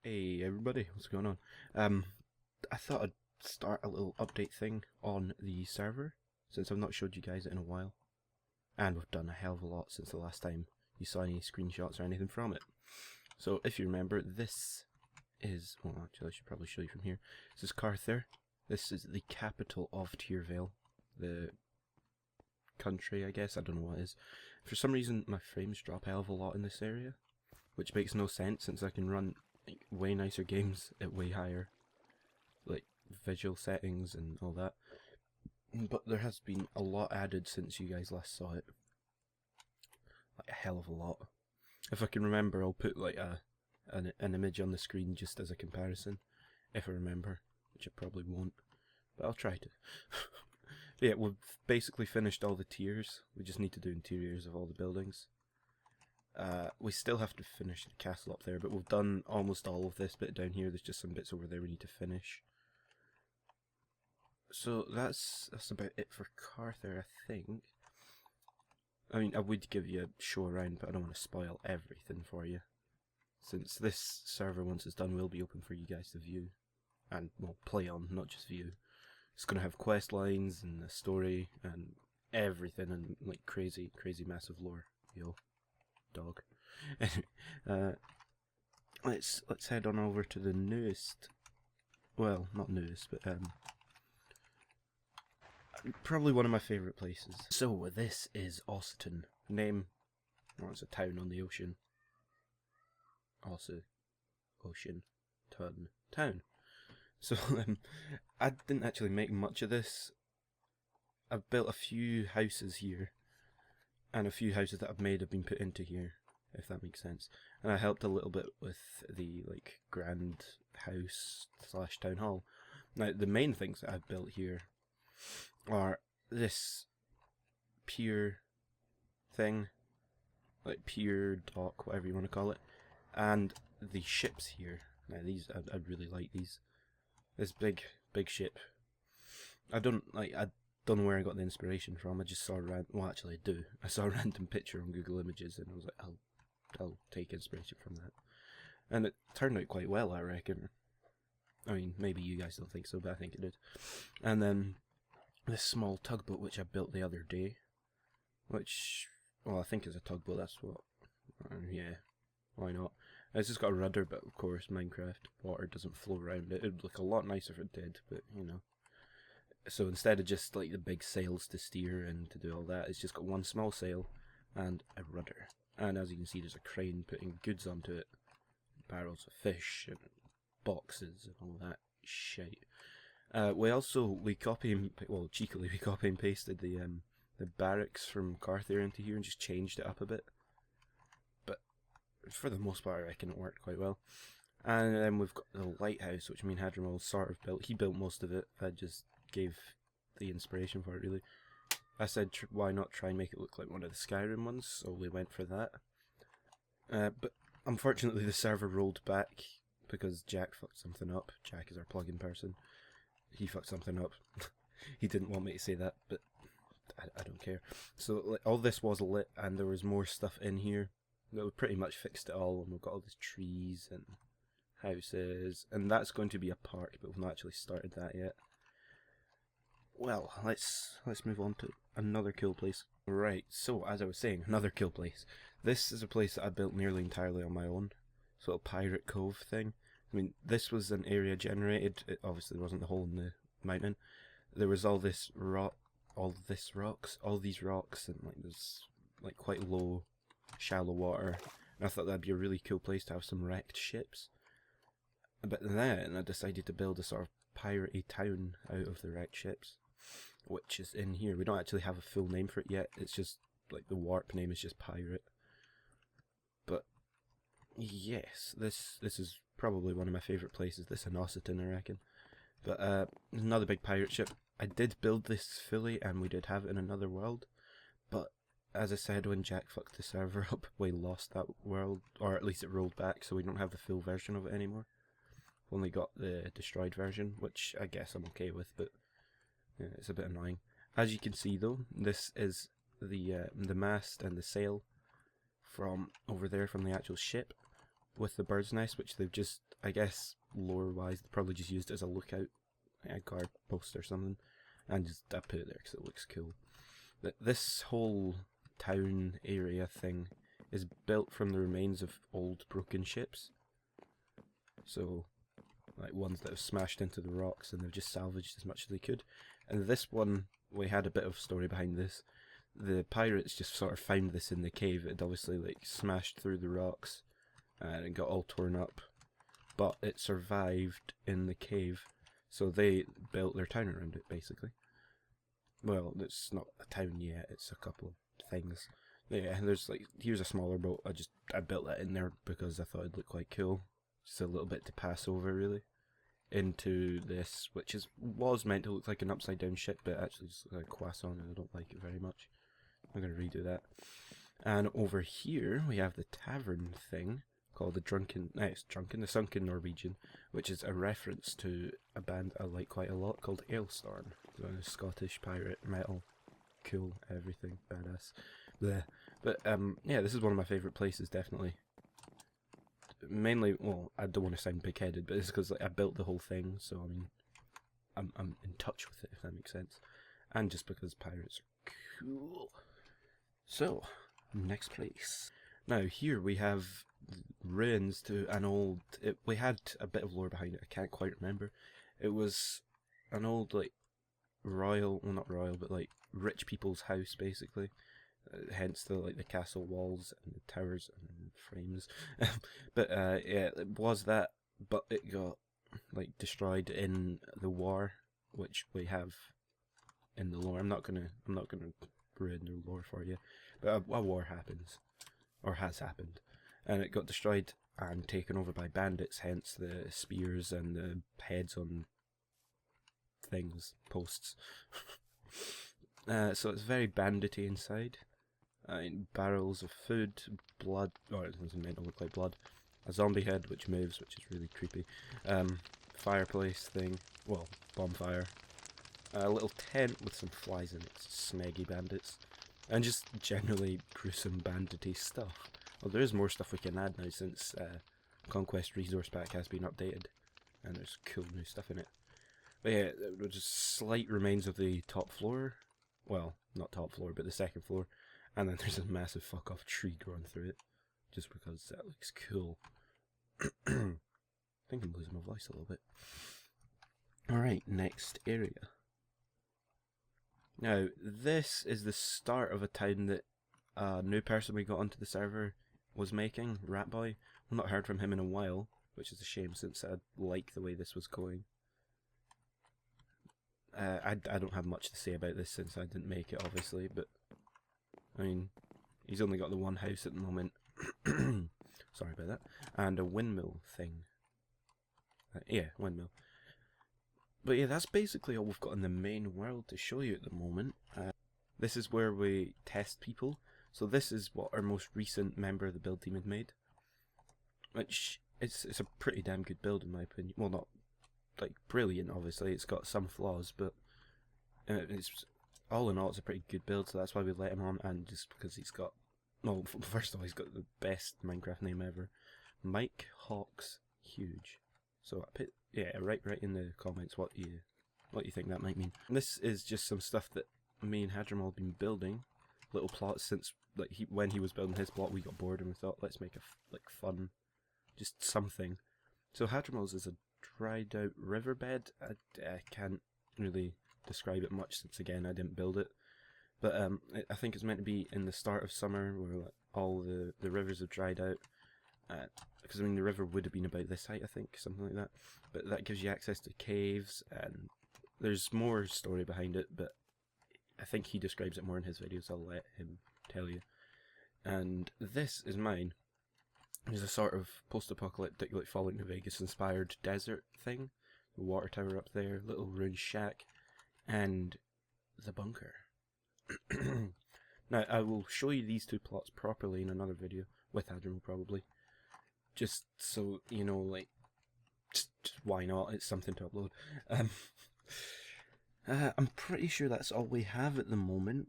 Hey everybody, what's going on? I thought I'd start a little update thing on the server, since I've not showed you guys it in a while. And we've done a hell of a lot since the last time you saw any screenshots or anything from it. So if you remember, this is, well actually I should probably show you from here. This is Carther. This is the capital of Tyrvale. The country, I guess, I don't know what it is. For some reason my frames drop a hell of a lot in this area, which makes no sense since I can run like way nicer games at way higher like visual settings and all that. But there has been a lot added since you guys last saw it. Like a hell of a lot. If I can remember, I'll put like an image on the screen just as a comparison, if I remember, which I probably won't, but I'll try to. Yeah, we've basically finished all the tiers. We just need to do interiors of all the buildings. We still have to finish the castle up there, but we've done almost all of this bit down here. There's just some bits over there we need to finish. So that's about it for Carther, I think. I mean, I would give you a show around, but I don't want to spoil everything for you, since this server, once it's done, will be open for you guys to view and, well, play on, not just view. It's going to have quest lines and a story and everything, and like crazy massive lore. Yo, dog. Let's head on over to the newest, well, not newest, but probably one of my favourite places. So this is Ossiton. Name, well, it's a town on the ocean. Also, ocean, town. So I didn't actually make much of this. I've built a few houses here, and a few houses that I've made have been put into here, if that makes sense. And I helped a little bit with the like grand house / town hall. Now the main things that I've built here are this pier thing, like pier, dock, whatever you want to call it, and the ships here. Now these, I really like these. This big ship. I don't know where I got the inspiration from. I just saw well, actually I do. I saw a random picture on Google Images and I was like, I'll take inspiration from that. And it turned out quite well, I reckon. I mean, maybe you guys don't think so, but I think it did. And then this small tugboat which I built the other day, which, well, I think is a tugboat. That's what. Yeah, why not? It's just got a rudder, but of course Minecraft water doesn't flow around it. It'd look a lot nicer if it did, but you know. So instead of just like the big sails to steer and to do all that, it's just got one small sail and a rudder. And as you can see, there's a crane putting goods onto it, barrels of fish and boxes and all that shit. We cheekily we copy and pasted the barracks from Carther into here and just changed it up a bit. For the most part, I reckon it worked quite well. And then we've got the lighthouse, which me and Hadrimal sort of built. He built most of it. I just gave the inspiration for it, really. I said, why not try and make it look like one of the Skyrim ones, so we went for that. But unfortunately, the server rolled back because Jack fucked something up. Jack is our plugin person. He fucked something up. He didn't want me to say that, but I don't care. So like, all this was lit, and there was more stuff in here. We pretty much fixed it all, and we've got all these trees and houses, and that's going to be a park, but we've not actually started that yet. Well, let's move on to another cool place. Right, so as I was saying, another cool place. This is a place that I built nearly entirely on my own, sort of pirate cove thing. I mean, this was an area generated. It obviously wasn't the hole in the mountain. There was all these rocks, and like there's like quite low, shallow water, and I thought that'd be a really cool place to have some wrecked ships. But then I decided to build a sort of piratey town out of the wrecked ships, which is in here. We don't actually have a full name for it yet. It's just like the warp name is just pirate. But yes, this is probably one of my favourite places. This and Ossiton, I reckon. But another big pirate ship. I did build this fully, and we did have it in another world, but as I said, when Jack fucked the server up, we lost that world, or at least it rolled back, so we don't have the full version of it anymore. We've only got the destroyed version, which I guess I'm okay with, but yeah, it's a bit annoying. As you can see though, this is the mast and the sail from over there from the actual ship, with the bird's nest, which they've just I guess lore-wise, they probably just used it as a lookout, a guard post or something, and just I put it there because it looks cool. This whole town area thing is built from the remains of old broken ships. So, like ones that have smashed into the rocks and they've just salvaged as much as they could. And this one, we had a bit of story behind this. The pirates just sort of found this in the cave. It had obviously like smashed through the rocks and it got all torn up. But it survived in the cave, so they built their town around it, basically. Well, it's not a town yet, it's a couple of things. Yeah, there's like, here's a smaller boat. I built that in there because I thought it'd look quite cool. Just a little bit to pass over, really. Into this, which was meant to look like an upside down ship, but actually just like a croissant, and I don't like it very much. I'm going to redo that. And over here, we have the tavern thing, called the Sunken Norwegian, which is a reference to a band I like quite a lot called Ailstorm. A Scottish pirate metal, cool, everything, badass. Blech. But yeah, this is one of my favourite places, definitely. Mainly, well, I don't want to sound big-headed, but it's because like, I built the whole thing, so I mean, I'm in touch with it, if that makes sense. And just because pirates are cool. So, next place. Now here we have ruins to an old... we had a bit of lore behind it, I can't quite remember. It was an old, like, royal, well not royal, but like rich people's house, basically. Hence the castle walls and the towers and frames. But yeah, it was that, but it got like destroyed in the war, which we have in the lore. I'm not gonna ruin the lore for you, but a war happens, or has happened, and it got destroyed and taken over by bandits. Hence the spears and the heads on posts. So it's very bandity inside. Barrels of food, blood, or it doesn't meant to look like blood. A zombie head which moves, which is really creepy. Fireplace thing, well, bonfire. A little tent with some flies in it, smeggy bandits. And just generally gruesome bandity stuff. Well, there is more stuff we can add now since Conquest Resource Pack has been updated. And there's cool new stuff in it. But yeah, there were just slight remains of the top floor. Well, not top floor, but the second floor. And then there's a massive fuck off tree growing through it. Just because that looks cool. I think I'm losing my voice a little bit. Alright, next area. Now, this is the start of a town that a new person we got onto the server was making, Ratboy. I've not heard from him in a while, which is a shame since I like the way this was going. I don't have much to say about this since I didn't make it, obviously, but I mean, he's only got the one house at the moment. Sorry about that. And a windmill thing. Yeah, windmill. But yeah, that's basically all we've got in the main world to show you at the moment. This is where we test people. So this is what our most recent member of the build team had made. Which, it's a pretty damn good build in my opinion. Well, not like brilliant, obviously. It's got some flaws, but it's... all in all, it's a pretty good build, so that's why we let him on, and just because he's got... well, first of all, he's got the best Minecraft name ever. Mike Hawks Huge. So, I put, yeah, write in the comments what you think that might mean. And this is just some stuff that me and Hadrimal have been building. Little plots since, like, when he was building his plot, we got bored and we thought, let's make a fun, just something. So Hadrimal's is a dried out riverbed. I can't really describe it much since again I didn't build it, but I think it's meant to be in the start of summer where like, all the rivers have dried out, because I mean the river would have been about this height, I think, something like that, but that gives you access to caves, and there's more story behind it, but I think he describes it more in his videos, I'll let him tell you. And this is mine. It's a sort of post-apocalyptic, like Fallout New Vegas inspired desert thing. The water tower up there, little ruined shack, and the bunker. Now, I will show you these two plots properly in another video, with Admiral probably. Just so, you know, like, just why not, it's something to upload. I'm pretty sure that's all we have at the moment.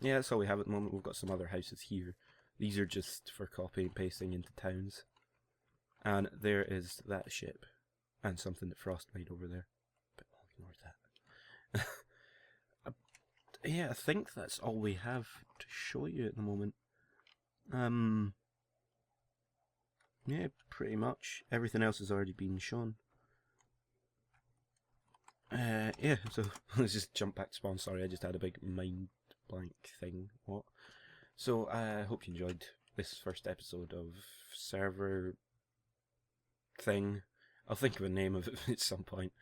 Yeah, that's all we have at the moment. We've got some other houses here, These are just for copying and pasting into towns. And there is that ship. And something that Frost made over there. But I'll ignore that. Yeah, I think that's all we have to show you at the moment. Yeah, pretty much. Everything else has already been shown. Yeah, so let's just jump back to spawn. Sorry, I just had a big mind blank thing. What? So I hope you enjoyed this first episode of server thing. I'll think of a name of it at some point.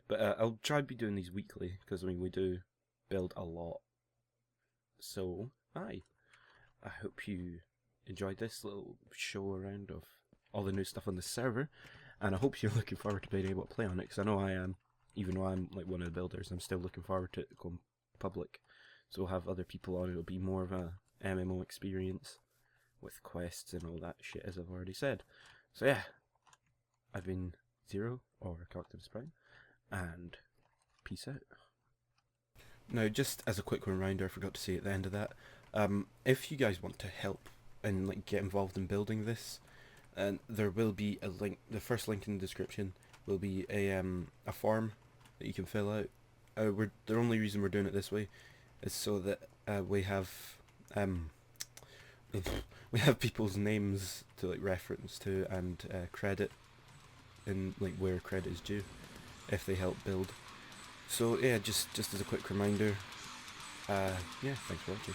But I'll try to be doing these weekly, because I mean we do build a lot. So, I hope you enjoyed this little show around of all the new stuff on the server, and I hope you're looking forward to being able to play on it, because I know I am. Even though I'm like one of the builders, I'm still looking forward to it going public. So we'll have other people on, it'll be more of a MMO experience, with quests and all that shit, as I've already said. So yeah, I've been Zero, or Cactus Prime, and peace out. Now, just as a quick reminder, I forgot to say at the end of that, if you guys want to help and like get involved in building this, and there will be a link. The first link in the description will be a form that you can fill out. The only reason we're doing it this way is so that we have we have people's names to like reference to and credit, and like where credit is due if they help build. So yeah, just as a quick reminder, yeah, thanks for watching.